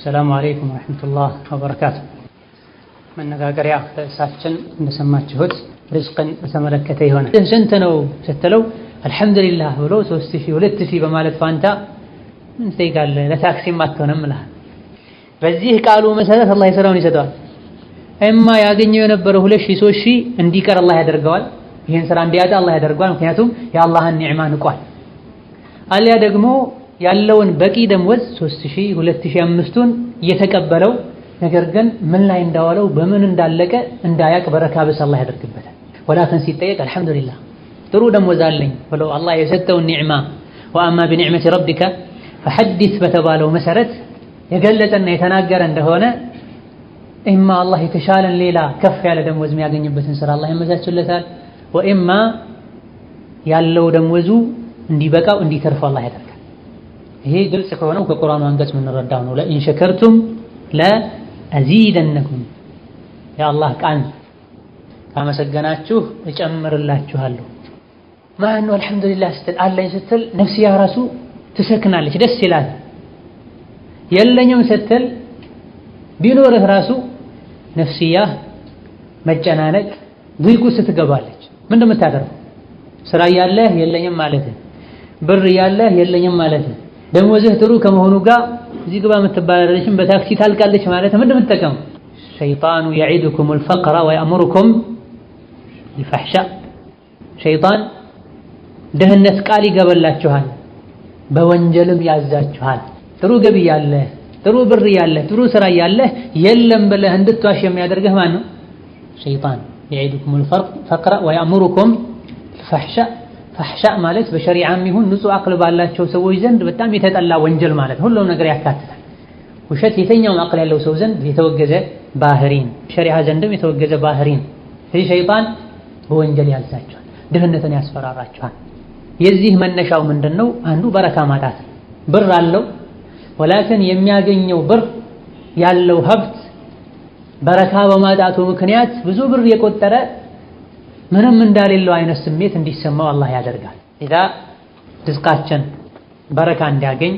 السلام عليكم ورحمة الله وبركاته መነጋገሪያ ርዕሳችን እንደሰማችሁት ርዝቅን በተመለከተ ይሆናል። ስንት ነው ስትለው አልሐምዱሊላህ ብሎ 3000 2000 በማለት ፋንታ ምን ትጠይቃለህ? ለታክሲም አትሆንም እልሃል። በዚህ ቃሉ መሰረት አላህ የሰራውን ይሰጠዋል። እማ ያገኘው የነበረው 2000 3000 እንዲቀር አላህ ያደርገዋል። ይሄን ስራ እንዲያጣ አላህ ያደርገዋል። ምክንያቱም የአላህን ኒዕማ ንቋል። አልያ ደግሞ ያለውን በቂ ደምወዝ 3000 2000 5ቱን እየተቀበለው ነገር ግን ምን ላይ እንዳዋለው በምን እንዳለቀ እንዳያቅ በረካ በስ አላህ ያደርግበታል። ወላኪን ሲጠየቅ አልሐምዱሊላህ ጥሩ ደምወዝ አለኝ ብሎ አላህ የሰጠውን ኒዕማ ወአማ ቢኒዕመቲ ረቢከ ፈሐዲስ በተባለው መሰረት የገለጸና የተናገረ እንደሆነ ኢማ አላህ የተሻለን ሌላ ከፍ ያለ ደምወዝ የሚያገኝበትን ስራ አላህ ያመቻችለታል፣ ወኢማ ያለው ደምወዙ እንዲበቃው እንዲተርፈው አላህ ያደርጋል። ይሄ ግልጽ ከሆነው ከቁርአኑ አንቀጽ የምንረዳው ነው። ለኢን ሸከርቱም ለአዚደነኩም የአላህ ቃል ካመሰገናችሁ እጨምርላችኋለሁ። ማነው አልሐምዱሊላህ ስትል አለኝ ስትል ነፍስያ ራሱ ትሰክናለች፣ ደስ ይላል። የለኝም ስትል ቢኖርህ ራሱ ነፍስያ መጨናነቅ ድርቁ ስትገባለች። ምንድን ነው የምታደርገው? ስራ ያለህ የለኝም ማለት፣ ብር ያለህ የለኝም ማለት፣ ደሞዝህ ጥሩ ከመሆኑ ጋር እዚህ ግባ የምትባላለችም በታክሲ ታልቃለች ማለት ምንድን ነው የምትጠቀመው? ሸይጣኑ የዒዱኩሙል ፈቅረ ወየእሙሩኩም ቢልፈሕሻእ። ሸይጣን ድህነት ቃል ይገበላችኋል፣ በወንጀልም ያዛችኋል። ጥሩ ገቢ ያለህ ጥሩ ብር ያለህ ጥሩ ስራ ያለህ የለም ብለህ እንድትዋሽ የሚያደርግህ ማን ነው? ሸይጣን። የዒዱኩሙል ፈቅረ ወየእሙሩኩም ቢልፈሕሻእ። ፈሕሻእ ማለት በሸሪዓም ይሁን ንጹህ አቅል ባላቸው ሰዎች ዘንድ በጣም የተጠላ ወንጀል ማለት ሁሉም ነገር ያካትታል። ውሸት የትኛውም አቅል ያለው ሰው ዘንድ የተወገዘ ባህሪን፣ ሸሪዓ ዘንድም የተወገዘ ባህሪን። ስለዚህ ሸይጣን በወንጀል ያዛቸዋል፣ ድህነትን ያስፈራራቸዋል። የዚህ መነሻው ምንድነው? አንዱ በረካ ማጣት። ብር አለው ወላኪን የሚያገኘው ብር ያለው ሀብት በረካ በማጣቱ ምክንያት ብዙ ብር የቆጠረ ምንም እንዳሌለው አይነት ስሜት እንዲሰማው አላህ ያደርጋል። ኢዛ ርዝቃችን በረካ እንዲያገኝ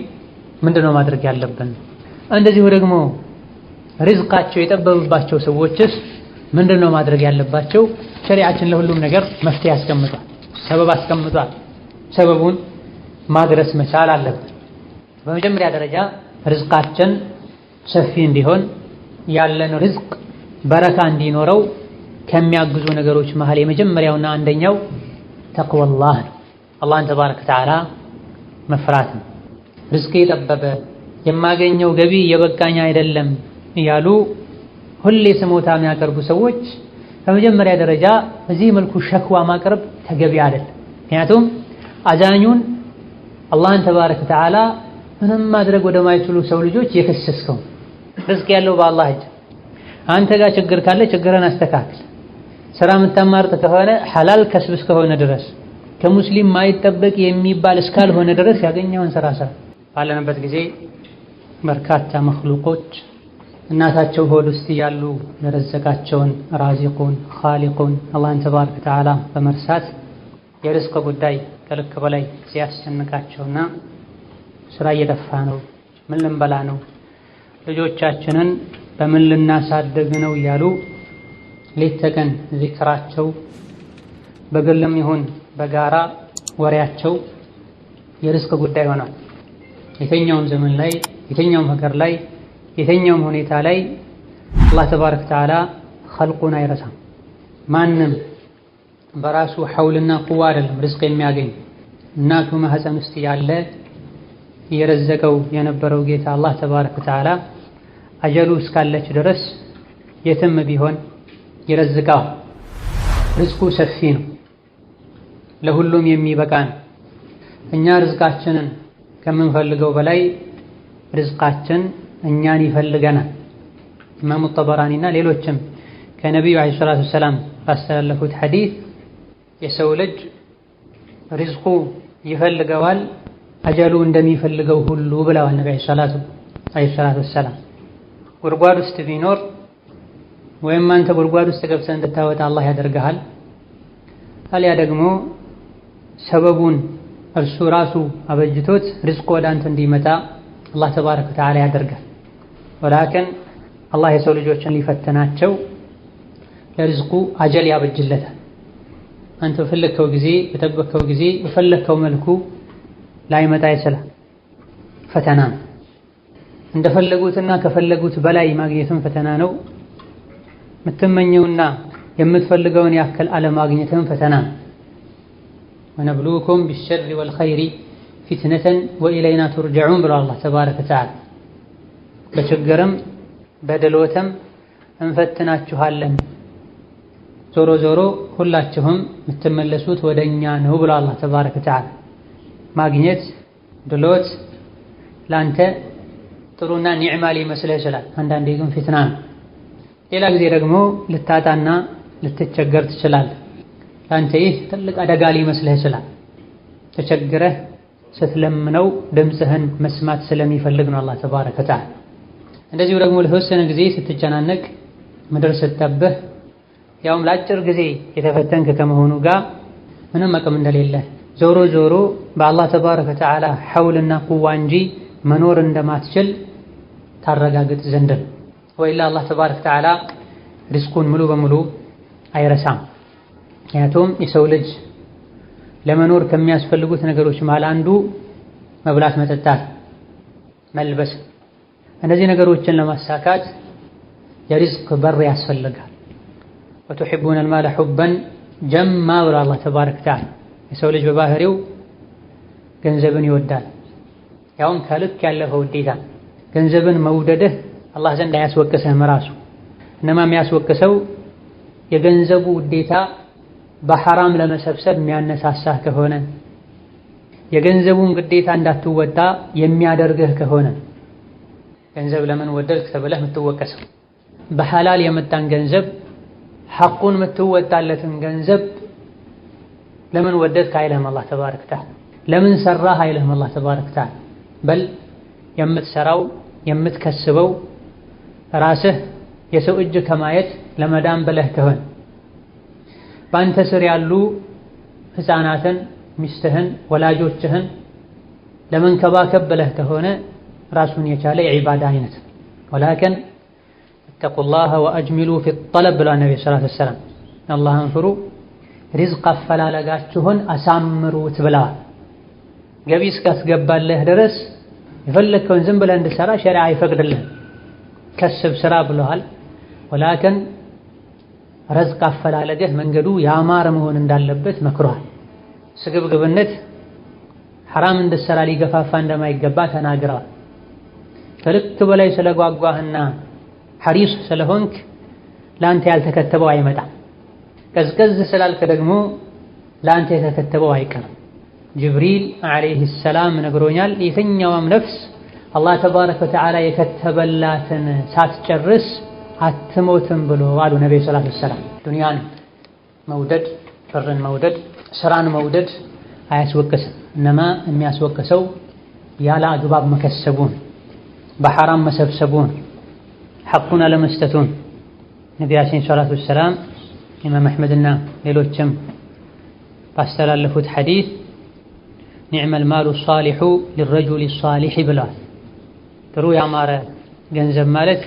ምንድነው ማድረግ ያለብን? እንደዚሁ ደግሞ ርዝቃቸው የጠበበባቸው ሰዎችስ ምንድነው ማድረግ ያለባቸው? ሸሪዓችን ለሁሉም ነገር መፍትሄ አስቀምጧል፣ ሰበብ አስቀምጧል። ሰበቡን ማድረስ መቻል አለብን። በመጀመሪያ ደረጃ ርዝቃችን ሰፊ እንዲሆን ያለን ርዝቅ በረካ እንዲኖረው ከሚያግዙ ነገሮች መሃል የመጀመሪያውና አንደኛው ተቅወላህ ነው። አላህን ተባረከ ወተዓላ መፍራት ነው። ርዝቄ ጠበበ፣ የማገኘው ገቢ የበቃኝ አይደለም እያሉ ሁሌ ስሞታ የሚያቀርቡ ሰዎች በመጀመሪያ ደረጃ በዚህ መልኩ ሸክዋ ማቅረብ ተገቢ አይደለም። ምክንያቱም አዛኙን አላህን ተባረከ ወተዓላ ምንም ማድረግ ወደማይችሉ ሰው ልጆች የከሰስከው። ርዝቅ ያለው በአላህ እጅ። አንተ ጋር ችግር ካለ ችግርን አስተካክል። ስራ የምታማርጥ ከሆነ ሐላል ከስብ እስከሆነ ድረስ ከሙስሊም ማይጠበቅ የሚባል እስካልሆነ ድረስ ያገኘውን ስራ ስራ። ባለንበት ጊዜ በርካታ መኽሉቆች እናታቸው ሆድ ውስጥ ያሉ የረዘቃቸውን ራዚቁን ኻሊቁን አላህን ተባረከ ወተዓላ በመርሳት የርዝቅ ጉዳይ ከልክ በላይ ሲያስጨንቃቸውና ስራ እየጠፋ ነው፣ ምን ልንበላ ነው፣ ልጆቻችንን በምን ልናሳድግ ነው እያሉ ሌት ተቀን ዚክራቸው በግልም ይሁን በጋራ ወሬያቸው የርዝቅ ጉዳይ ሆኗል። የትኛውም ዘመን ላይ የትኛውም ሀገር ላይ የትኛውም ሁኔታ ላይ አላህ ተባረከ ወተዓላ ኸልቁን አይረሳም። ማንም በራሱ ሐውልና ቁዋ አይደለም ርዝቅ የሚያገኝ። እናቱ ማህፀን ውስጥ ያለ የረዘቀው የነበረው ጌታ አላህ ተባረከ ወተዓላ አጀሉ እስካለች ድረስ የትም ቢሆን ይረዝቃል። ርዝቁ ሰፊ ነው፣ ለሁሉም የሚበቃ ነው። እኛ ርዝቃችንን ከምንፈልገው በላይ ርዝቃችን እኛን ይፈልገናል። ኢማሙ ጠበራኒና ሌሎችም ከነቢዩ ዓለይሂ ሰላቱ ወሰላም ባስተላለፉት ሐዲስ የሰው ልጅ ርዝቁ ይፈልገዋል አጀሉ እንደሚፈልገው ሁሉ ብለዋል ነቢ ዓለይሂ ሰላቱ ወሰላም። ጉድጓድ ውስጥ ቢኖር ወይም አንተ ጉድጓድ ውስጥ ገብተህ እንድታወጣ አላህ ያደርግሃል። አልያ ደግሞ ሰበቡን እርሱ ራሱ አበጅቶት ርዝቁ ወደ አንተ እንዲመጣ አላህ ተባረከ ወተዓላ ያደርጋል። ወላኪን አላህ የሰው ልጆችን ሊፈትናቸው ለሪዝቁ አጀል ያበጅለታል። አንተ በፈለግከው ጊዜ በጠበቅከው ጊዜ በፈለግከው መልኩ ላይመጣ ይችላል። ፈተና ነው። እንደፈለጉትና ከፈለጉት በላይ ማግኘትም ፈተና ነው። የምትመኘውና የምትፈልገውን ያክል አለማግኘትም ፈተና ነው። ወነብሉኩም ቢሸሪ ወልኸይሪ ፊትነተን ወኢለይና ቱርጀዑን ብሎ አላህ ተባረከ ወተዓላ በችግርም በድሎትም እንፈትናችኋለን፣ ዞሮ ዞሮ ሁላችሁም የምትመለሱት ወደኛ ነው ብሎ አላህ ተባረከ ወተዓላ። ማግኘት ድሎት ላንተ ጥሩና ኒዕማ ሊመስልህ ይችላል። አንዳንዴ ግን ፊትና ነው። ሌላ ጊዜ ደግሞ ልታጣና ልትቸገር ትችላለህ። ላንተ ይህ ትልቅ አደጋ ሊመስልህ ይችላል። ተቸግረህ ስትለምነው ድምፅህን መስማት ስለሚፈልግ ነው አላህ ተባረከ ወተዓላ። እንደዚሁ ደግሞ ለተወሰነ ጊዜ ስትጨናነቅ ምድር ስትጠብህ ያውም ለአጭር ጊዜ የተፈተንክ ከመሆኑ ጋር ምንም አቅም እንደሌለህ ዞሮ ዞሮ በአላህ ተባረከ ወተዓላ ሐውልና ቁዋ እንጂ መኖር እንደማትችል ታረጋግጥ ዘንድ ነው። ወኢላ አላህ ተባረከ ወተዓላ ሪዝቁን ሙሉ በሙሉ አይረሳም። ምክንያቱም የሰው ልጅ ለመኖር ከሚያስፈልጉት ነገሮች መሃል አንዱ መብላት፣ መጠጣት፣ መልበስ። እነዚህ ነገሮችን ለማሳካት የሪዝቅ በር ያስፈልጋል። ወቱሒቡነ አልማለ ሑበን ጀማ ብሎ አላህ ተባረከ ወተዓላ የሰው ልጅ በባህሪው ገንዘብን ይወዳል። ያውም ከልክ ያለፈ ውዴታ። ገንዘብን መውደድህ አላህ ዘንድ አያስወቅስህም። ራሱ እነማ የሚያስወቅሰው የገንዘቡ ውዴታ በሐራም ለመሰብሰብ የሚያነሳሳህ ከሆነ፣ የገንዘቡን ግዴታ እንዳትወጣ የሚያደርግህ ከሆነ ገንዘብ ለምን ወደድክ ተብለህ የምትወቀሰው። በሐላል የመጣን ገንዘብ ሐቁን የምትወጣለትን ገንዘብ ለምን ወደድክ አይልህም አላህ ተባረከ ወተዓላ። ለምን ሰራህ አይልህም አላህ ተባረከ ወተዓላ። በል የምትሰራው የምትከስበው ራስህ የሰው እጅ ከማየት ለመዳን ብለህ ከሆነ፣ በአንተ ስር ያሉ ሕፃናትን፣ ሚስትህን፣ ወላጆችህን ለመንከባከብ ብለህ ከሆነ ራሱን የቻለ የዒባዳ አይነት። ወላኪን እተቁላህ ወአጅሚሉ ፊ ጠለብ ብለዋል ነቢ ሰለላሁ ዐለይሂ ወሰለም። አላህን ፍሩ ሪዝቅ አፈላለጋችሁን አሳምሩት ብለዋል። ገቢ እስካስገባለህ ድረስ የፈለግከውን ዝም ብለህ እንድትሰራ ሸሪዓ አይፈቅድልህም። ከስብ ስራ ብለዋል። ወላኪን ሪዝቅ አፈላለግህ መንገዱ ያማረ መሆን እንዳለበት መክሯል። ስግብግብነት ሐራም እንድትሰራ ሊገፋፋ እንደማይገባ ተናግረዋል። ከልክ በላይ ስለጓጓህና ሐሪስ ስለሆንክ ለአንተ ያልተከተበው አይመጣም። ቀዝቀዝ ስላልክ ደግሞ ለአንተ የተከተበው አይቀርም። ጅብሪል ዓለይሂ ሰላም ነግሮኛል፣ የትኛውም ነፍስ አላህ ተባረከ ወተዓላ የከተበላትን ሳትጨርስ አትሞትም ብሎ አሉ ነብዩ ሰለላሁ ዐለይሂ ወሰለም። ዱንያን መውደድ፣ ብርን መውደድ፣ ስራን መውደድ አያስወቅስም። እነማ የሚያስወቅሰው ያለ አግባብ መከሰቡን፣ በሐራም መሰብሰቡን፣ ሐቁን አለመስጠቱን። ነቢያችን ሰለላሁ ዐለይሂ ወሰለም ኢማም አሕመድና ሌሎችም ባስተላለፉት ሐዲስ ኒዕመል ማሉ ሷሊሑ ሊረጁሊ ሷሊሕ ብለዋል። ጥሩ ያማረ ገንዘብ ማለት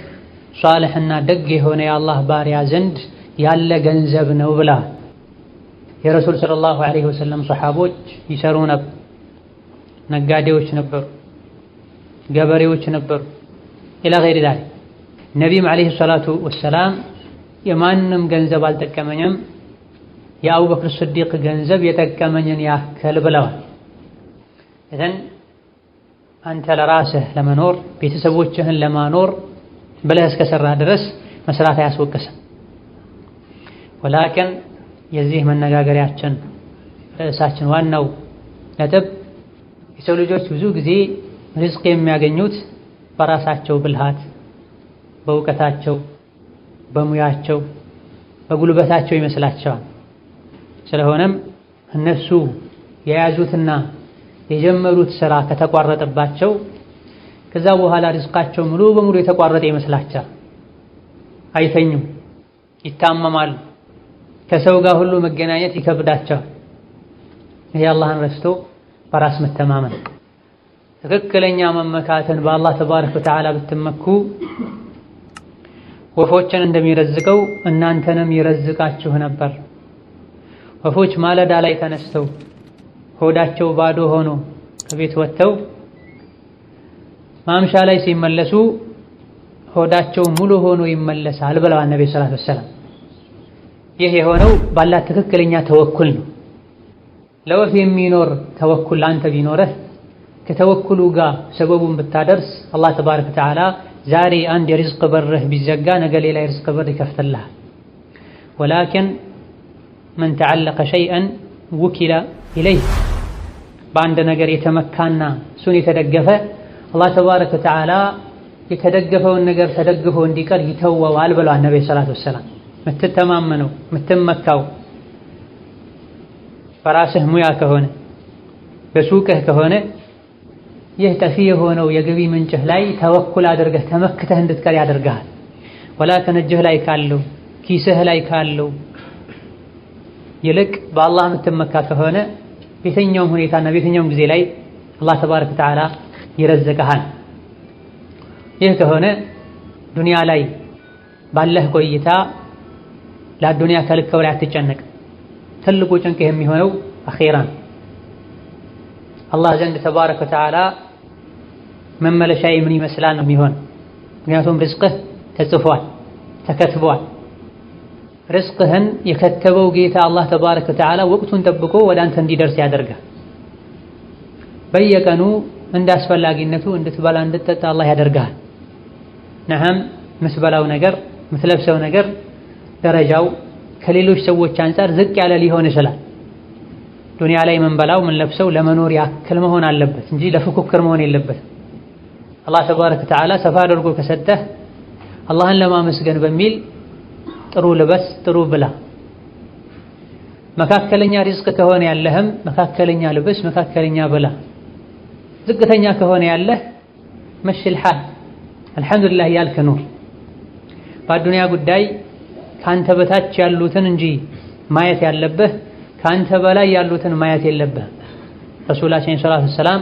ሷልሕና ደግ የሆነ የአላህ ባሪያ ዘንድ ያለ ገንዘብ ነው ብለዋል። የረሱል ሰለላሁ ዐለይሂ ወሰለም ሰሓቦች ይሰሩ ነበር። ነጋዴዎች ነበሩ፣ ገበሬዎች ነበሩ። ኢላ ገይሪ ዛሊክ ነቢይም ዐለይሂ ሰላቱ ወሰላም የማንም ገንዘብ አልጠቀመኝም የአቡበክር ስዲቅ ገንዘብ የጠቀመኝን ያክል ብለዋል። እዘን አንተ ለራስህ ለመኖር ቤተሰቦችህን ለማኖር ብለህ እስከሰራህ ድረስ መስራት አያስወቅስም። ወላኪን የዚህ መነጋገሪያችን ርዕሳችን ዋናው ነጥብ የሰው ልጆች ብዙ ጊዜ ሪዝቅ የሚያገኙት በራሳቸው ብልሃት፣ በእውቀታቸው፣ በሙያቸው፣ በጉልበታቸው ይመስላቸዋል። ስለሆነም እነሱ የያዙትና የጀመሩት ስራ ከተቋረጠባቸው ከዛ በኋላ ሪዝቃቸው ሙሉ በሙሉ የተቋረጠ ይመስላቸዋል። አይተኙም፣ ይታመማሉ፣ ከሰው ጋር ሁሉ መገናኘት ይከብዳቸዋል። ይሄ አላህን ረስቶ በራስ መተማመን። ትክክለኛ መመካትን በአላህ ተባረከ ወተዓላ ብትመኩ ወፎችን እንደሚረዝቀው እናንተንም ይረዝቃችሁ ነበር። ወፎች ማለዳ ላይ ተነስተው ሆዳቸው ባዶ ሆኖ ከቤት ወጥተው ማምሻ ላይ ሲመለሱ ሆዳቸው ሙሉ ሆኖ ይመለሳል ብለዋል ነብዩ ሰለላሁ ዐለይሂ ወሰለም። ይህ የሆነው ባላህ ትክክለኛ ተወኩል ነው። ለወፍ የሚኖር ተወኩል አንተ ቢኖርህ ከተወኩሉ ጋር ሰበቡን ብታደርስ አላህ ተባረከ ወተዓላ ዛሬ አንድ የሪዝቅ በርህ ቢዘጋ ነገ ሌላ የሪዝቅ በር ይከፍትልሃል። ወላኪን መን ተዓለቀ ሸይአን ውኪለ ኢለይህ በአንድ ነገር የተመካና እሱን የተደገፈ አላህ ተባረከ ወተዓላ የተደገፈውን ነገር ተደግፎ እንዲቀር ይተወዋል ብለዋል ነብዩ ሰለላሁ ዐለይሂ ወሰለም። የምትተማመነው የምትመካው በራስህ ሙያ ከሆነ በሱቅህ ከሆነ ይህ ጠፊ የሆነው የገቢ ምንጭህ ላይ ተወኩል አድርገህ ተመክተህ እንድትቀር ያደርግሃል። ወላኪን እጅህ ላይ ካለው ኪስህ ላይ ካለው ይልቅ በአላህ የምትመካ ከሆነ በየትኛውም ሁኔታና በየትኛውም ጊዜ ላይ አላህ ተባረከ ወተዓላ ይረዝቅሃል። ይህ ከሆነ ዱንያ ላይ ባለህ ቆይታ ለዱንያ ከልክ በላይ አትጨነቅ። ትልቁ ጭንቅህ የሚሆነው አኺራን አላህ ዘንድ ተባረከ ወተዓላ መመለሻዬ ምን ይመስላል ነው የሚሆን። ምክንያቱም ርዝቅህ ተጽፏል፣ ተከትቧል። ርዝቅህን የከተበው ጌታ አላህ ተባረከ ወተዓላ ወቅቱን ጠብቆ ወደ አንተ እንዲደርስ ያደርጋል። በየቀኑ እንደ አስፈላጊነቱ እንድትበላ እንድትጠጣ አላህ ያደርጋል። ነዓም የምትበላው ነገር የምትለብሰው ነገር ደረጃው ከሌሎች ሰዎች አንፃር ዝቅ ያለ ሊሆን ይችላል። ዱንያ ላይ የምንበላው የምንለብሰው ለመኖር ያክል መሆን አለበት እንጂ ለፉክክር መሆን የለበትም። አላህ ተባረከ ወተዓላ ሰፋ አድርጎ ከሰጠህ አላህን ለማመስገን በሚል ጥሩ ልበስ፣ ጥሩ ብላ። መካከለኛ ሪዝቅ ከሆነ ያለህም መካከለኛ ልበስ፣ መካከለኛ ብላ። ዝቅተኛ ከሆነ ያለህ መሽል ሐል አልሐምዱሊላህ ያልክ ኑር። በአዱንያ ጉዳይ ካንተ በታች ያሉትን እንጂ ማየት ያለብህ ካንተ በላይ ያሉትን ማየት የለብህም። ረሱላችን ሰለላሁ ዐለይሂ ወሰለም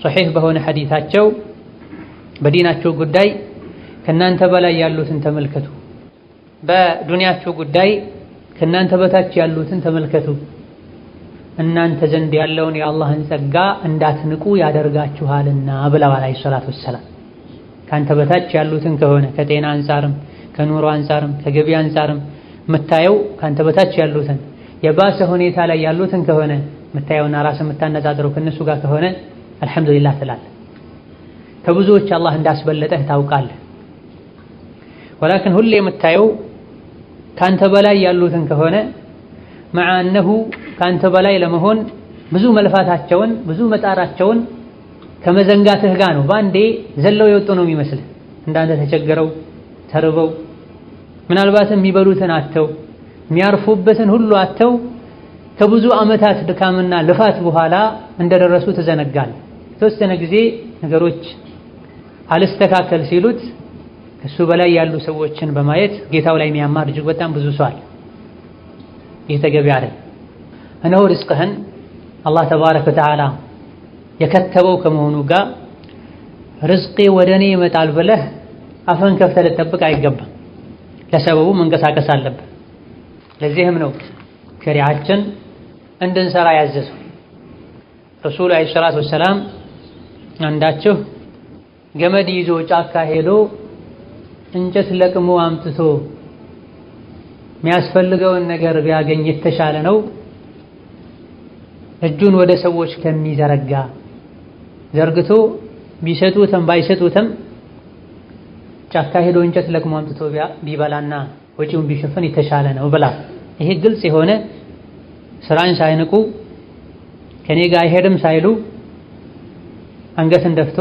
ሶሒህ በሆነ ሐዲታቸው በዲናቸው ጉዳይ ከናንተ በላይ ያሉትን ተመልከቱ፣ በዱንያቸው ጉዳይ ከናንተ በታች ያሉትን ተመልከቱ፣ እናንተ ዘንድ ያለውን የአላህን ጸጋ እንዳትንቁ ያደርጋችኋልና ብለዋል አለይሂ ሰላቱ ወሰላም። ካንተ በታች ያሉትን ከሆነ ከጤና አንፃርም ከኑሮ አንፃርም ከገቢ አንፃርም የምታየው ካንተ በታች ያሉትን የባሰ ሁኔታ ላይ ያሉትን ከሆነ የምታየውና ራስህ የምታነጻጽረው ከነሱ ጋር ከሆነ አልሐምዱሊላህ ትላለህ። ከብዙዎች አላህ እንዳስበለጠህ ታውቃለህ። ወላኪን ሁሌ የምታየው ካንተ በላይ ያሉትን ከሆነ መዓ እነሁ ካንተ በላይ ለመሆን ብዙ መልፋታቸውን ብዙ መጣራቸውን ከመዘንጋትህ ጋር ነው። በአንዴ ዘለው የወጡ ነው የሚመስልህ። እንዳንተ ተቸገረው ተርበው ምናልባትም የሚበሉትን አተው የሚያርፉበትን ሁሉ አተው ከብዙ ዓመታት ድካምና ልፋት በኋላ እንደደረሱ ትዘነጋለህ። የተወሰነ ጊዜ ነገሮች አልስተካከል ሲሉት ከሱ በላይ ያሉ ሰዎችን በማየት ጌታው ላይ የሚያማር እጅግ በጣም ብዙ ሰው አለ። ይህ ተገቢ አይደል። እነሆ ርዝቅህን አላህ ተባረከ ወተዓላ የከተበው ከመሆኑ ጋር ርዝቄ ወደ እኔ ይመጣል ብለህ አፈን ከፍተህ ልትጠብቅ አይገባም። ለሰበቡ መንቀሳቀስ አለብህ። ለዚህም ነው ሸሪዓችን እንድንሰራ ያዘዘው። ረሱሉ ዐለይሂ ሰላቱ ወሰላም አንዳችሁ ገመድ ይዞ ጫካ ሄዶ እንጨት ለቅሞ አምጥቶ የሚያስፈልገውን ነገር ቢያገኝ የተሻለ ነው እጁን ወደ ሰዎች ከሚዘረጋ ዘርግቶ ቢሰጡትም ባይሰጡትም ጫካ ሄዶ እንጨት ለቅሞ አምጥቶ ቢበላና ወጪውን ቢሸፈን የተሻለ ነው ብላ። ይሄ ግልጽ የሆነ ስራን ሳይንቁ ከኔ ጋር አይሄድም ሳይሉ አንገትን ደፍቶ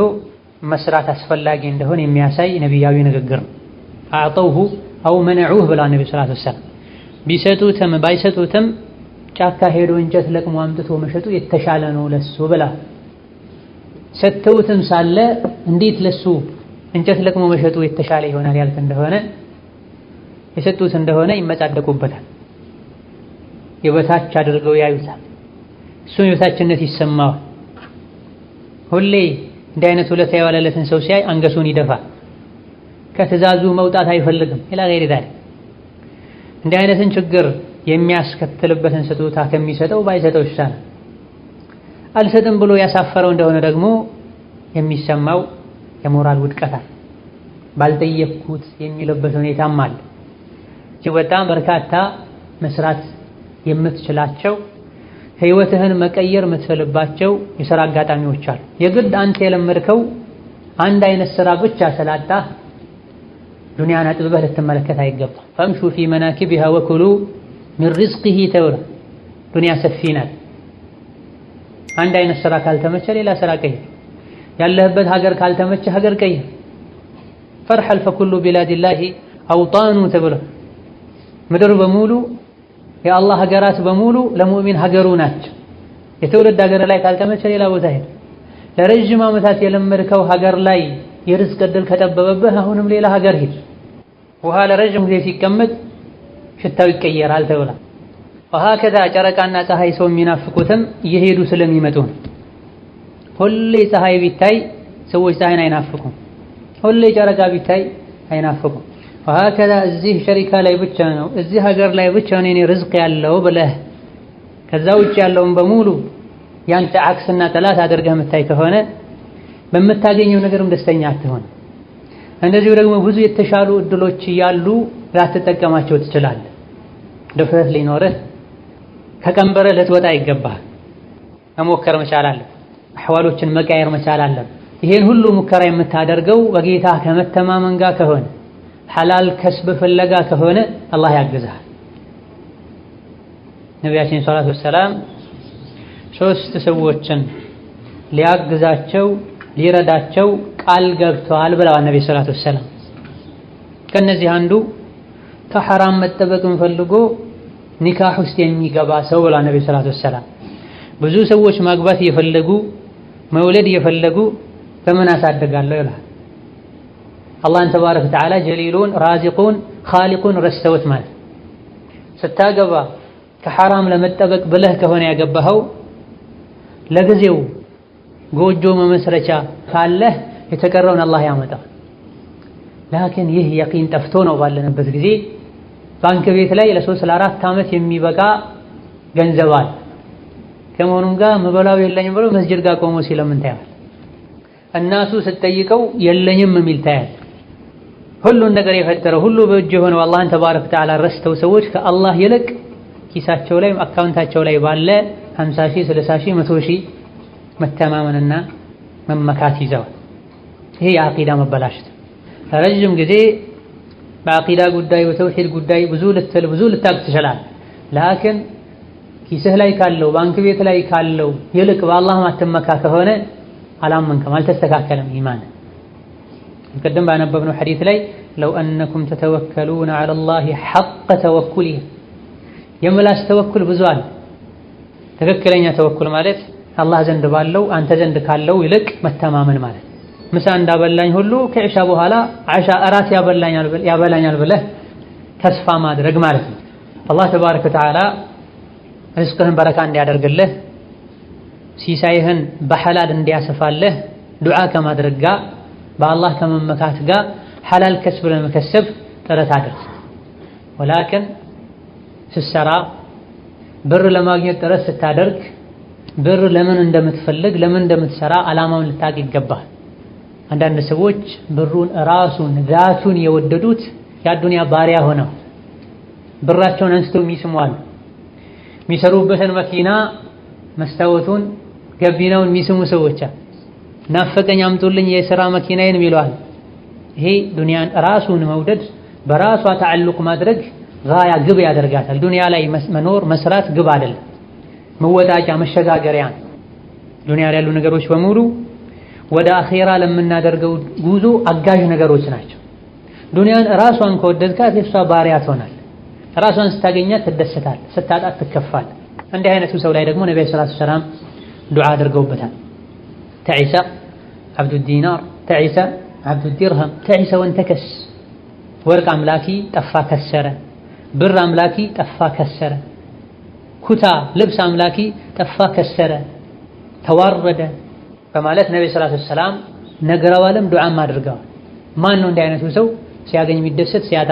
መስራት አስፈላጊ እንደሆነ የሚያሳይ ነቢያዊ ንግግር ነው። አዕጠውሁ አው መነዑህ ብላ ነቢ ሰለላሁ ዐለይሂ ወሰለም ቢሰጡትም ባይሰጡትም ጫካ ሄዶ እንጨት ለቅሞ አምጥቶ መሸጡ የተሻለ ነው ለሱ ብላ። ሰጥተውትም ሳለ እንዴት ለሱ እንጨት ለቅሞ መሸጡ የተሻለ ይሆናል ያልክ እንደሆነ የሰጡት እንደሆነ ይመጻደቁበታል፣ የበታች አድርገው ያዩታል፣ እሱም የበታችነት ይሰማዋል። ሁሌ እንዲህ አይነት ውለታ የዋለለትን ሰው ሲያይ አንገቱን ይደፋል። ከትእዛዙ መውጣት አይፈልግም። ኢላ ገይሪ ዛሊክ እንዲህ አይነትን ችግር የሚያስከትልበትን ስጦታ ከሚሰጠው ባይሰጠው ይሻላል። አልሰጥም ብሎ ያሳፈረው እንደሆነ ደግሞ የሚሰማው የሞራል ውድቀት ባልጠየቅኩት የሚልበት ሁኔታም አለ። እጅግ በጣም በርካታ መስራት የምትችላቸው ህይወትህን መቀየር የምትፈልባቸው የሥራ አጋጣሚዎች አሉ። የግድ አንተ የለመድከው አንድ አይነት ሥራ ብቻ ስላጣ ዱንያን አጥብበህ ልትመለከት አይገባም። ፈምሹ ፊ መናኪቢሃ ወኩሉ ሚን ሪዝቂሂ ተብሎ ዱንያ ሰፊ ናት። አንድ አይነት ሥራ ካልተመቸ ሌላ ሥራ ቀይር። ያለህበት ሀገር ካልተመቸ ሀገር ቀይር። ፈርሐል ፈኩሉ ቢላዲላሂ አውጣኑ ተብሎ ምድር በሙሉ የአላህ ሀገራት በሙሉ ለሙእሚን ሀገሩ ናቸው። የትውልድ ሀገር ላይ ካልተመቸ ሌላ ቦታ ሄድ። ለረጅም ዓመታት የለመድከው ሀገር ላይ የርዝቅ ዕድል ከጠበበብህ አሁንም ሌላ ሀገር ሂድ። ውሃ ለረጅም ጊዜ ሲቀመጥ ሽታው ይቀየራል ተብሏል። ወሀከዛ ጨረቃና ፀሐይ ሰው የሚናፍቁትም እየሄዱ ስለሚመጡ ነው። ሁሌ ፀሐይ ቢታይ ሰዎች ፀሐይን አይናፍቁም። ሁሌ ጨረቃ ቢታይ አይናፍቁም። ወሀከዛ እዚህ ሸሪካ ላይ ብቻ ነው እዚህ ሀገር ላይ ብቻ ነው የኔ ርዝቅ ያለው ብለህ ከዛ ውጭ ያለውን በሙሉ ያንተ አክስና ጠላት አድርገህ የምታይ ከሆነ በምታገኘው ነገርም ደስተኛ አትሆን። እንደዚሁ ደግሞ ብዙ የተሻሉ እድሎች እያሉ ላትጠቀማቸው ትችላለህ። ድፍረት ሊኖርህ ከቀንበርህ ልትወጣ ይገባል። መሞከር መቻል አለብህ። አሕዋሎችን መቃየር መቻል አለብህ። ይሄን ሁሉ ሙከራ የምታደርገው በጌታ ከመተማመን ጋር ከሆነ ሐላል ከስብ ፍለጋ ከሆነ አላህ ያግዝሃል። ነቢያችን ሰለላሁ ዐለይሂ ወሰለም ሶስት ሰዎችን ሊያግዛቸው ሊረዳቸው ቃል ገብተዋል ብለዋል ነብዩ ሰለላሁ ዐለይሂ ወሰለም። ከነዚህ አንዱ ከሐራም መጠበቅን ፈልጎ ኒካህ ውስጥ የሚገባ ሰው ብለዋል ነብዩ ሰለላሁ ዐለይሂ ወሰለም። ብዙ ሰዎች ማግባት እየፈለጉ መውለድ እየፈለጉ በምን አሳድጋለሁ ይላል። አላህን ተባረከ ወተዓላ ጀሊሉን ራዚቁን ኻሊቁን ረስተውት ማለት ስታገባ ከሐራም ለመጠበቅ ብለህ ከሆነ ያገባኸው ለጊዜው ጎጆ መመስረቻ ካለህ የተቀረውን አላህ ያመጣል። ላኪን ይህ የቂን ጠፍቶ ነው ባለንበት ጊዜ ባንክ ቤት ላይ ለ3 ለ4 ዓመት የሚበቃ ገንዘብ አለ። ከመሆኑም ጋር መበላው የለኝም ብሎ መስጂድ ጋር ቆሞ ሲለምን ታያል። እናቱ ስትጠይቀው የለኝም የሚል ታያል። ሁሉን ነገር የፈጠረው ሁሉ በእጁ የሆነው አላህን ተባረከ ወተዓላ ረስተው ሰዎች ከአላህ ይልቅ ኪሳቸው ላይ አካውንታቸው ላይ ባለ 50 ሺህ 60 ሺህ 100 ሺህ መተማመንና መመካት ይዘዋል። ይሄ የአቂዳ መበላሸት። ረጅም ጊዜ በአቂዳ ጉዳይ በተውሂድ ጉዳይ ብዙ ልታውቅ ትችላለህ። ላኪን ኪስህ ላይ ካለው ባንክ ቤት ላይ ካለው ይልቅ በአላህ ማትመካ ከሆነ አላመንከም፣ አልተስተካከለም ኢማን። ቅድም ባነበብነው ሐዲስ ላይ ለው አነኩም ተተወከሉነ ዐለላሂ ሐቀ ተወኩሊሂ የምላስ ተወኩል ብዙ አለ። ትክክለኛ ተወኩል ማለት አላህ ዘንድ ባለው አንተ ዘንድ ካለው ይልቅ መተማመን ማለት። ምሳ እንዳበላኝ ሁሉ ከዒሻ በኋላ ዓሻ እራት ያበላኛል ብለህ ተስፋ ማድረግ ማለት ነው። አላህ ተባረከ ወተዓላ ርዝቅህን በረካ እንዲያደርግልህ ሲሳይህን በሐላል እንዲያሰፋልህ ዱዓ ከማድረግ ጋር በአላህ ከመመካት ጋር ሐላል ከስብ ለመከሰብ ጥረት አድርግ። ወላኪን ስትሰራ ብር ለማግኘት ጥረት ስታደርግ ብር ለምን እንደምትፈልግ ለምን እንደምትሰራ ዓላማውን ልታውቅ ይገባል። አንዳንድ ሰዎች ብሩን ራሱን ዛቱን የወደዱት የአዱንያ ባሪያ ሆነው ብራቸውን አንስተው የሚስሟሉ። የሚሰሩበትን መኪና መስታወቱን ገቢናውን የሚስሙ ሰዎች ናፈቀኝ አምጡልኝ የሥራ መኪናዬን ይለዋል። ይሄ ዱንያን ራሱን መውደድ በራሷ ተዓልቅ ማድረግ ጋያ ግብ ያደርጋታል። ዱንያ ላይ መኖር መስራት ግብ አይደለም፣ መወጣጫ መሸጋገሪያ። ዱንያ ላይ ያሉ ነገሮች በሙሉ ወደ አኺራ ለምናደርገው ጉዞ አጋዥ ነገሮች ናቸው። ዱንያን ራሷን ከወደድካት የሷ ባሪያ ትሆናል። ራሷን ስታገኛት ትደሰታል፣ ስታጣት ትከፋል። እንዲህ አይነቱ ሰው ላይ ደግሞ ነብዩ ሰለላሁ ዐለይሂ ወሰለም ዱዓ አድርገውበታል። ተዒሰ አብዱ ዲናር ተዒሰ አብዱ ዲርሃም ተዒሰ ወንተከስ። ወርቅ አምላኪ ጠፋ ከሰረ፣ ብር አምላኪ ጠፋ ከሰረ፣ ኩታ ልብስ አምላኪ ጠፋ ከሰረ፣ ተዋረደ፣ በማለት ነብዩ ሰለላሁ ዐለይሂ ወሰለም ነግረዋልም ዱዓም አድርገዋል። ማን ነው እንዲህ አይነቱ ሰው ሲያገኝ የሚደሰት ሲያጣ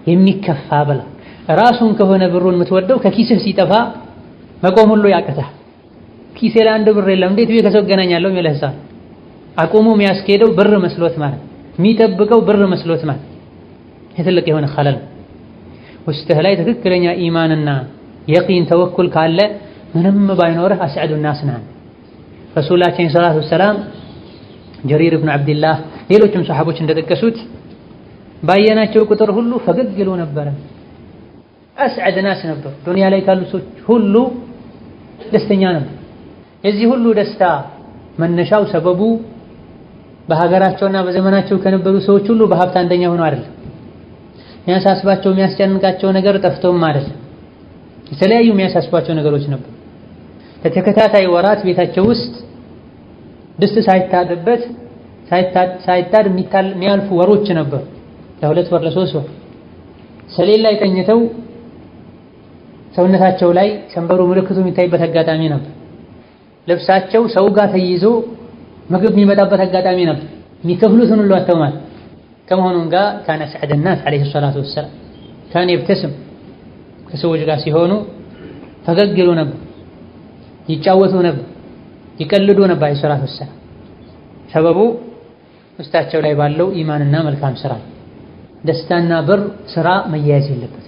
የሚከፋ ብላ ራሱን ከሆነ ብሩን የምትወደው ከኪስህ ሲጠፋ መቆም ሁሉ ያቅታል። ኪሴ ላይ አንድ ብር የለም እንዴት ብዬ ከሰው እገናኛለሁ የሚልህ ሰው አቁሙ የሚያስኬደው ብር መስሎት ማለት የሚጠብቀው ብር መስሎት ማለት ትልቅ የሆነ ኸለል ውስጥህ ላይ ትክክለኛ ኢማንና የቂን ተወኩል ካለ ምንም ባይኖርህ አስዐዱ ናስ ነህ። ረሱላችን ሰለላሁ ዐለይሂ ወሰለም ጀሪር ኢብኑ ዐብድላህ ሌሎችም ሰሐቦች እንደጠቀሱት ባየናቸው ቁጥር ሁሉ ፈገግ ይሉ ነበረ። አስዐድ ናስ ነበሩ። ዱንያ ላይ ካሉ ሰዎች ሁሉ ደስተኛ ነበር። የዚህ ሁሉ ደስታ መነሻው ሰበቡ በሀገራቸውና በዘመናቸው ከነበሩ ሰዎች ሁሉ በሀብት አንደኛ ሆኖ አይደለም። የሚያሳስባቸው የሚያስጨንቃቸው ነገር ጠፍቶም ማለት የተለያዩ የሚያሳስባቸው ነገሮች ነበሩ። ለተከታታይ ወራት ቤታቸው ውስጥ ድስት ሳይታጥበት ሳይታድ የሚያልፉ ወሮች ነበሩ። ለሁለት ወር ለሶስት ወር ሰሌን ላይ ተኝተው ሰውነታቸው ላይ ሰንበሩ ምልክቱ የሚታይበት አጋጣሚ ነበር። ልብሳቸው ሰው ጋር ተይዞ ምግብ የሚመጣበት አጋጣሚ ነበር። የሚከፍሉትን ሁሉ አጥተው ማለት ከመሆኑም ጋር ካነ ሰዐደ ናስ ዐለይሂ ሰላቱ ወሰላም ካነ ይብተስም ከሰዎች ጋር ሲሆኑ ፈገግ ይሉ ነበር፣ ይጫወቱ ነበር፣ ይቀልዱ ነበር ዐለይሂ ሰላቱ ወሰላም። ሰበቡ ውስጣቸው ላይ ባለው ኢማንና መልካም ስራ። ደስታና ብር ስራ መያያዝ የለበትም።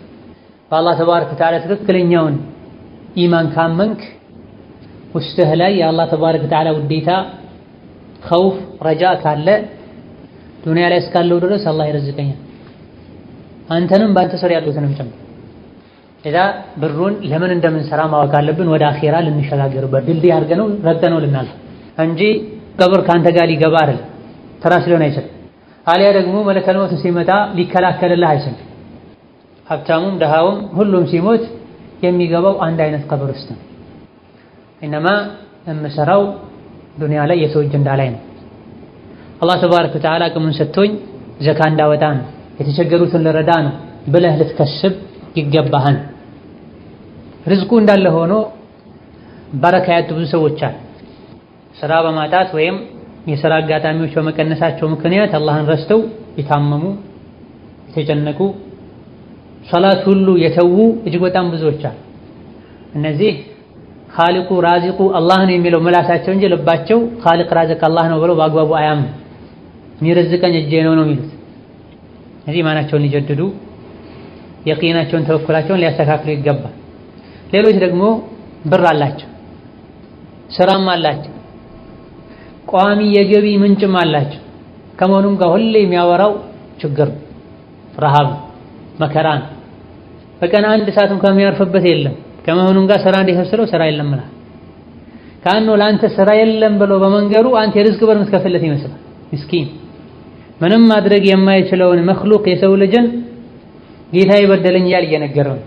በአላህ ተባረከ ወተዓላ ትክክለኛውን ኢማን ካመንክ ውስጥህ ላይ የአላህ ተባረከ ወተዓላ ውዴታ፣ ኸውፍ፣ ረጃ ካለ ዱንያ ላይ እስካለው ድረስ አላህ ይረዝቀኛል አንተንም በአንተ ስር ያሉትንም ጭምር። እዛ ብሩን ለምን እንደምንሰራ ማወቅ አለብን። ወደ አኼራ ልንሸጋገርበት ድልድይ አድርገነው ረግጠነው ልናልፍ እንጂ ቀብር ከአንተ ጋር ሊገባ አይደለም። ተራ ስለሆነ አይሰጥም። አሊያ ደግሞ መለከል ሞት ሲመጣ ሊከላከልልህ አይሰጥም። ሀብታሙም ደሃውም ሁሉም ሲሞት የሚገባው አንድ አይነት ቀብር ውስጥ ነው። ኢነማ የምሰራው ዱንያ ላይ የሰው እጅ እንዳላይ ነው። አላህ ተባረከ ወተዓላ አቅሙን ሰጥቶኝ ዘካ እንዳወጣ ነው፣ የተቸገሩትን ልረዳ ነው ብለህ ልትከስብ ይገባሃል። ርዝቁ እንዳለ ሆኖ በረካ ያጡ ብዙ ሰዎች አሉ። ስራ በማጣት ወይም የሥራ አጋጣሚዎች በመቀነሳቸው ምክንያት አላህን ረስተው የታመሙ የተጨነቁ ሶላት ሁሉ የተዉ እጅግ በጣም ብዙዎች አሉ። እነዚህ ኻሊቁ ራዚቁ አላህን የሚለው ምላሳቸው እንጂ ልባቸው ኻሊቅ ራዚቅ አላህ ነው ብለው በአግባቡ አያምኑ። የሚረዝቀኝ እጄ ነው ነው የሚሉት። እዚህ ኢማናቸውን ሊጀድዱ የቂናቸውን ተወኩላቸውን ሊያስተካክሉ ይገባል። ሌሎች ደግሞ ብር አላቸው፣ ስራም አላቸው፣ ቋሚ የገቢ ምንጭም አላቸው። ከመሆኑም ጋር ሁሌ የሚያወራው ችግር፣ ረሃብ፣ መከራን በቀን አንድ ሰዓት እንኳን የሚያርፍበት የለም። ከመሆኑም ጋር ስራ እንዲሰብስለው ስራ የለም ማለት ካኖ ለአንተ ስራ የለም ብሎ በመንገሩ አንተ የርዝቅ በር የምትከፍልለት ይመስላል። ምስኪን ምንም ማድረግ የማይችለውን መክሉቅ የሰው ልጅን ጌታ ይበደለኝ እያል እየነገረው ነው።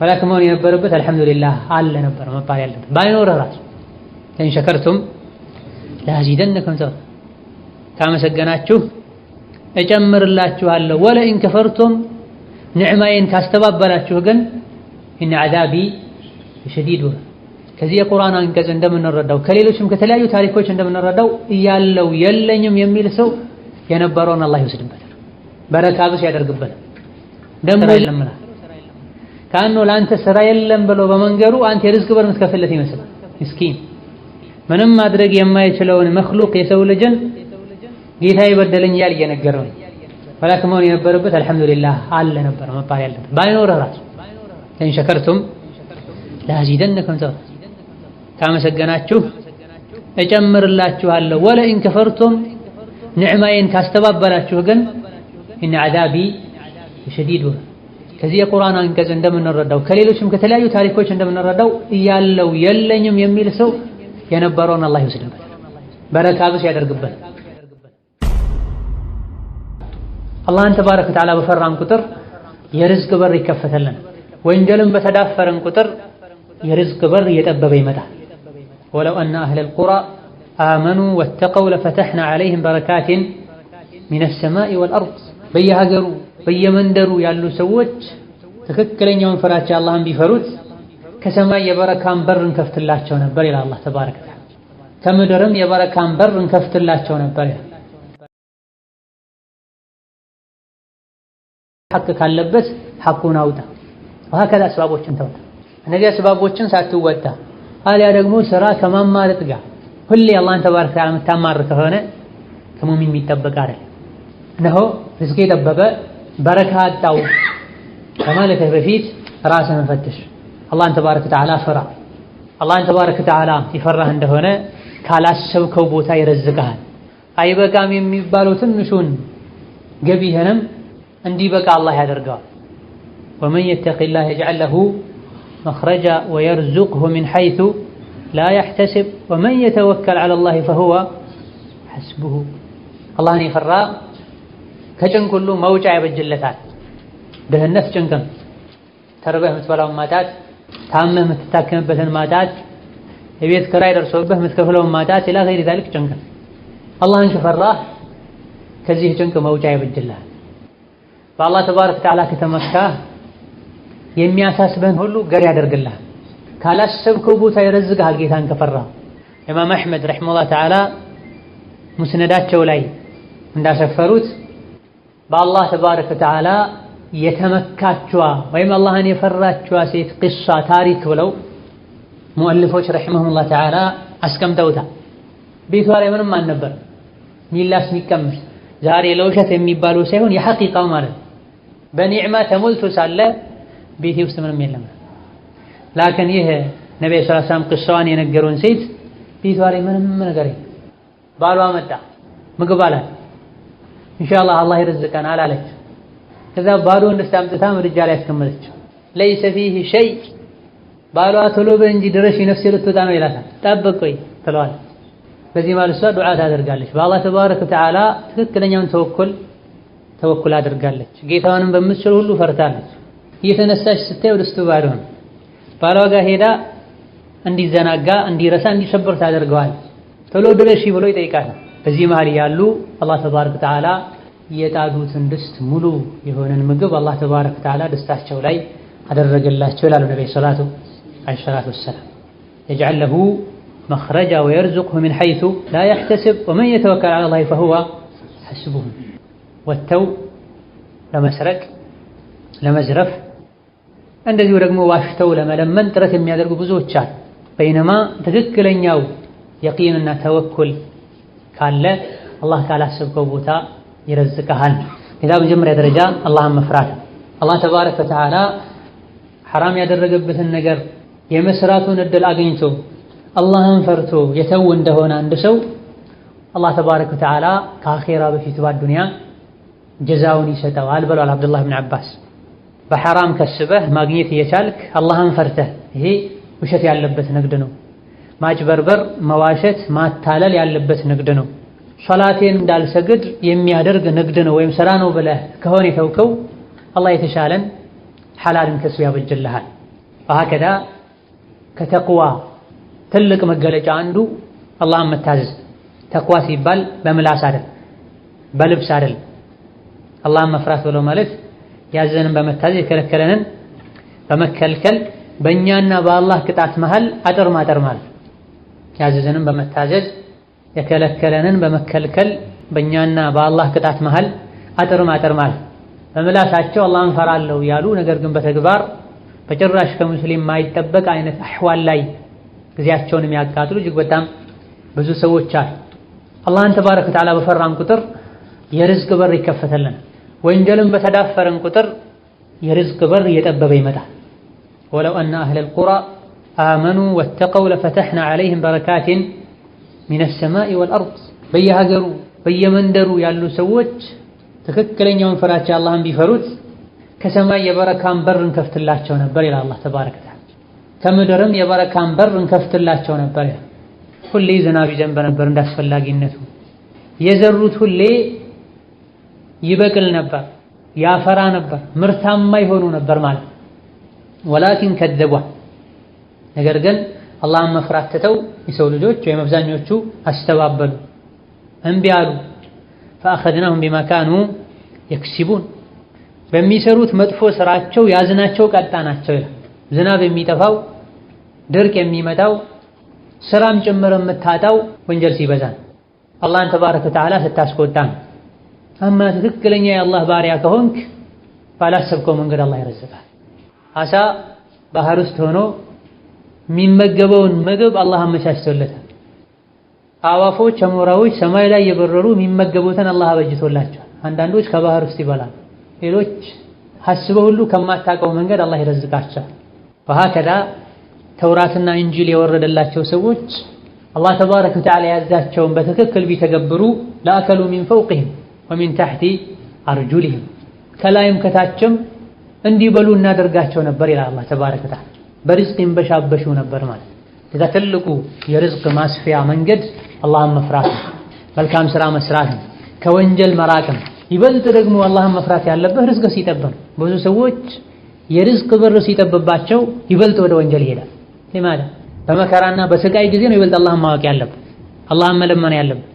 ወላክ መሆን የነበረበት አልሐምዱሊላህ አለ ነበር መባል ያለበት። ባይኖርህ ራሱ ለኢን ሸከርቱም ለአዚደነኩም ካመሰገናችሁ እጨምርላችኋለሁ፣ ወለኢን ከፈርቱም ንዕማዬን ካስተባበላችሁ ግን ኢነ ዐዛቢ ሸዲድ። ከዚህ የቁርአን አንቀጽ እንደምንረዳው ከሌሎችም ከተለያዩ ታሪኮች እንደምንረዳው እያለው የለኝም የሚል ሰው የነበረውን አላህ ይወስድበታል፣ በረካ ብስ ያደርግበታል። ደግሞ የለም ካኖ ለአንተ ስራ የለም ብሎ በመንገሩ አንተ የርዝቅ በር የምትከፍልለት ይመስላል። ምስኪን ምንም ማድረግ የማይችለውን መክሉቅ የሰው ልጅን ጌታ ይበደለኝ እያል እየነገረው ነው። ወላክ መሆን የነበረበት አልሐምዱሊላህ አለ ነበር መባል ያለበት። ባይኖርህ ራሱ ለኢን ሸከርቱም ለአዚደነኩም ካመሰገናችሁ እጨምርላችኋለሁ፣ ወለኢን ከፈርቱም ንዕማዬን ካስተባበላችሁ ግን ኢነ ዐዛቢ ሸዲድ። ከዚህ የቁርአን አንቀጽ እንደምንረዳው ከሌሎችም ከተለያዩ ታሪኮች እንደምንረዳው እያለው የለኝም የሚል ሰው የነበረውን አላህ ይወስድበታል፣ በረካ ብስ ያደርግበታል። አላህን ተባረከ ወተዓላ በፈራን ቁጥር የርዝቅ በር ይከፈተልን። ወንጀልን በተዳፈረን ቁጥር የርዝቅ በር እየጠበበ ይመጣል። ወለው አነ አህለል ቁራ አመኑ ወተቀው ለፈተሕና ዐለይሂም በረካቲን ሚነ ሰማኢ ወልአርድ። በየሀገሩ በየመንደሩ ያሉ ሰዎች ትክክለኛውን ፍራቻ አላህን ቢፈሩት ከሰማይ የበረካን በር እንከፍትላቸው ነበር ይላል አላህ ተባረከ ወተዓላ። ከምድርም የበረካን በር እንከፍትላቸው ነበር። ሐቅ ካለበት ሐቁን አውጣ። ወሀከዛ አስባቦችን ተውጣ። እነዚህ አስባቦችን ሳትወጣ አሊያ ደግሞ ስራ ከማማረጥ ጋር ሁሌ አላህን ተባረከ ወተዓላ የምታማር ከሆነ ከሙእሚን የሚጠበቅ አይደለም። እነሆ ሪዝቄ ጠበበ በረካ አጣው ከማለትህ በፊት ራስህን ፈትሽ። አላህን ተባረከ ወተዓላ ፍራ። አላህን ተባረከ ወተዓላ የፈራህ እንደሆነ ካላሰብከው ቦታ ይረዝቅሃል። አይበቃም የሚባለው ትንሹን ገቢህንም እንዲበቃ አላህ ያደርገዋል። ወመን የተቂላህ የጅዐል ለሁ መኽረጃ ወየርዙቅሁ ሚን ሐይሱ ላ የሕተሲብ ወመን የተወከል ዐለላህ ፈሁወ ሐስቡሁ። አላህን የፈራ ከጭንቅ ሁሉ መውጫ ያበጅለታል። ድህነት ጭንቅ ነው። ተርበህ የምትበላውን ማጣት፣ ታመህ የምትታከምበትን ማጣት፣ የቤት ኪራይ ደርሶብህ የምትከፍለውን ማጣት፣ ኢላ ገይሪ ዛሊክ ጭንቅ ነው። አላህን ከፈራህ ከዚህ ጭንቅ መውጫ ያበጅልሃል። በአላህ ተባረከ ወተዓላ ከተመካህ የሚያሳስበን ሁሉ ገር ያደርግልሃል። ካላሰብከው ቦታ ይረዝቅሃል ጌታን ከፈራህ። ኢማም አሕመድ ረሒመሁላህ ተዓላ ሙስነዳቸው ላይ እንዳሰፈሩት በአላህ ተባረከ ወተዓላ የተመካችዋ ወይም አላህን የፈራችዋ ሴት ቂሷ ታሪክ ብለው ሙአሊፎች ረሒመሁሙላህ ተዓላ አስቀምጠውታል። ቤቷ ላይ ምንም አልነበር ሚላስ የሚቀምስ ዛሬ ለውሸት የሚባለው ሳይሆን የሐቂቃው ማለት ነው። በኒዕማ ተሞልቶ ሳለ ቤቴ ውስጥ ምንም የለም። ላኪን ይህ ነብዩ ሰለላሁ ዐለይሂ ወሰለም ቂሷዋን የነገሩን ሴት ቤቷ ላይ ምንም ነገር የለም። ባሏ መጣ ምግብ አላት። ኢንሻአላህ አላህ ይርዝቀናል አለች። ከዛ ባዶ እንድስት አምጥታ ምድጃ ላይ አስቀመጠችው። ለይሰ ፊህ ሸይ ባሏ ቶሎ በል እንጂ ድረሽ ነፍሴ ልትወጣ ነው ይላታል። ጠብቅ ቆይ ትለዋለች። በዚህ ማለት እሷ ዱዓ ታደርጋለች። በአላህ ተባረከ ወተዓላ ትክክለኛውን ተወኩል አድርጋለች። ጌታዋንም በምትችል ሁሉ ፈርታለች። እየተነሳች ስታይ ድስቱ ባዶ ነው። ባሏ ጋር ሄዳ እንዲዘናጋ፣ እንዲረሳ፣ እንዲሰብር ታደርገዋል። ቶሎ ድረሺ ብሎ ይጠይቃታል። በዚህ መሃል ያሉ አላህ ተባረከ ወተዓላ የጣዱትን ድስት ሙሉ የሆነን ምግብ አላህ ተባረከ ወተዓላ ድስታቸው ላይ አደረገላቸው ይላሉ ነብዩ ሰለላሁ ዐለይሂ ወሰለም። የጅዐል ለሁ መኽረጃ ወየርዙቅሁ ሚን ሐይሱ ላ የሕተሲብ ወመን የተወከል ዐለላህ ፈሁወ ሐስቡሁ። ወጥተው ለመስረቅ ለመዝረፍ እንደዚሁ ደግሞ ዋሽተው ለመለመን ጥረት የሚያደርጉ ብዙዎች አሉ። በይነማ ትክክለኛው የቂንና ተወኩል ካለ አላህ ካላሰብከው ቦታ ይረዝቅሃል። ሌላ መጀመሪያ ደረጃ አላህን መፍራት። አላህ ተባረከ ወተዓላ ሐራም ያደረገበትን ነገር የመስራቱን እድል አግኝቶ አላህን ፈርቶ የተው እንደሆነ አንድ ሰው አላህ ተባረከ ወተዓላ ከአኼራ በፊት በዱንያ ጀዛውን ይሰጠዋል ብለዋል አብዱላህ ብን አባስ። በሐራም ከስበህ ማግኘት እየቻልክ አላህን ፈርተህ፣ ይሄ ውሸት ያለበት ንግድ ነው። ማጭበርበር፣ መዋሸት፣ ማታለል ያለበት ንግድ ነው። ሶላቴን እንዳልሰግድ የሚያደርግ ንግድ ነው ወይም ስራ ነው ብለህ ከሆነ የተውከው አላህ የተሻለን ሐላልን ከሱ ያበጅልሃል። ወሀከዛ ከተቅዋ ትልቅ መገለጫ አንዱ አላህን መታዘዝ። ተቅዋ ሲባል በምላስ አይደል፣ በልብስ አይደል። አላህን መፍራት ብሎ ማለት ያዘንን በመታዘዝ የከለከለንን በመከልከል በእኛና በአላህ ቅጣት መሃል አጥር ማጠር ማለት። ያዘዘንን በመታዘዝ የከለከለንን በመከልከል በእኛና በአላህ ቅጣት መሃል አጥር ማጠር ማለት። በምላሳቸው አላህን ፈራለሁ ያሉ ነገር ግን በተግባር በጭራሽ ከሙስሊም ማይጠበቅ አይነት አህዋል ላይ ጊዜያቸውን የሚያቃጥሉ እጅግ በጣም ብዙ ሰዎች አሉ። አላህን ተባረከ ወተዓላ በፈራን ቁጥር የርዝቅ በር ይከፈተልናል። ወንጀልን በተዳፈረን ቁጥር የርዝቅ በር እየጠበበ ይመጣል። ወለው አነ አህለል ቁራ አመኑ ወተቀው ለፈተሕና ዐለይሂም በረካቲን ሚነ ሰማኢ ወልአርድ። በየሀገሩ በየመንደሩ ያሉ ሰዎች ትክክለኛውን ፍራቻ አላህን ቢፈሩት ከሰማይ የበረካን በር እንከፍትላቸው ነበር ይላል አላህ ተባረከ ወተዓላ። ከምድርም የበረካን በር እንከፍትላቸው ነበር ይላል። ሁሌ ዝናብ ይዘንብ ነበር እንዳስፈላጊነቱ። የዘሩት ሁሌ ይበቅል ነበር፣ ያፈራ ነበር፣ ምርታማ ይሆኑ ነበር ማለት። ወላኪን ከዘቧ፣ ነገር ግን አላህን መፍራት ትተው የሰው ልጆች ወይም አብዛኞቹ አስተባበሉ፣ እምቢ አሉ። ፈአኸዝናሁም ቢማ ካኑ የክሲቡን፣ በሚሰሩት መጥፎ ስራቸው ያዝናቸው ቀጣናቸው ይላል። ዝናብ የሚጠፋው ድርቅ የሚመጣው ስራም ጭምር የምታጣው ወንጀል ሲበዛ አላህን ተባረከ ወተዓላ ስታስቆጣ። አማ ትክክለኛ የአላህ ባሪያ ከሆንክ ባላሰብከው መንገድ አላህ ይረዝቃል። አሳ ባህር ውስጥ ሆኖ የሚመገበውን ምግብ አላህ አመቻችቶለታል። አዋፎች፣ አሞራዎች ሰማይ ላይ የበረሩ የሚመገቡትን አላህ አበጅቶላቸዋል። አንዳንዶች ከባህር ውስጥ ይበላሉ፣ ሌሎች ሐስበው ሁሉ ከማታውቀው መንገድ አላህ ይረዝቃቸዋል። ወሀከዛ ተውራትና እንጂል የወረደላቸው ሰዎች አላህ ተባረከ ወተዓላ ያዛቸውን በትክክል ቢተገብሩ ለአከሉ ሚን ፈውቅህም ወሚን ተሕቲ አርጁልህም ከላይም ከታችም እንዲበሉ እናደርጋቸው ነበር ይላል አላህ ተባረከ ወተዓላ። በርዝቅ ይንበሻበሹ ነበር ማለት። ለዛ ትልቁ የርዝቅ ማስፊያ መንገድ አላህን መፍራት ነው፣ መልካም ስራ መስራት ነው፣ ከወንጀል መራቅ ነው። ይበልጥ ደግሞ አላህን መፍራት ያለበት ርዝቅ ሲጠበብ። ብዙ ሰዎች የርዝቅ በር ሲጠብባቸው ይበልጥ ወደ ወንጀል ይሄዳል። ለማለት በመከራና በስቃይ ጊዜ ነው ይበልጥ አላህን ማወቅ ያለበት፣ አላህን መለመን ያለበት።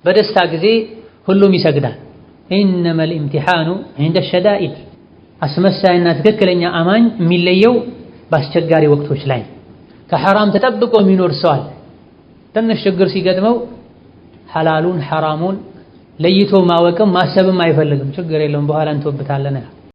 በደስታ ጊዜ ሁሉም ይሰግዳል። ኢነመል ኢምቲሓኑ ዒንደ ሸዳኢድ። አስመሳይና ትክክለኛ አማኝ የሚለየው በአስቸጋሪ ወቅቶች ላይ። ከሐራም ተጠብቆ የሚኖር ሰው አለ። ትንሽ ችግር ሲገጥመው ሐላሉን ሐራሙን ለይቶ ማወቅም ማሰብም አይፈልግም። ችግር የለውም በኋላ እንተውበታለን።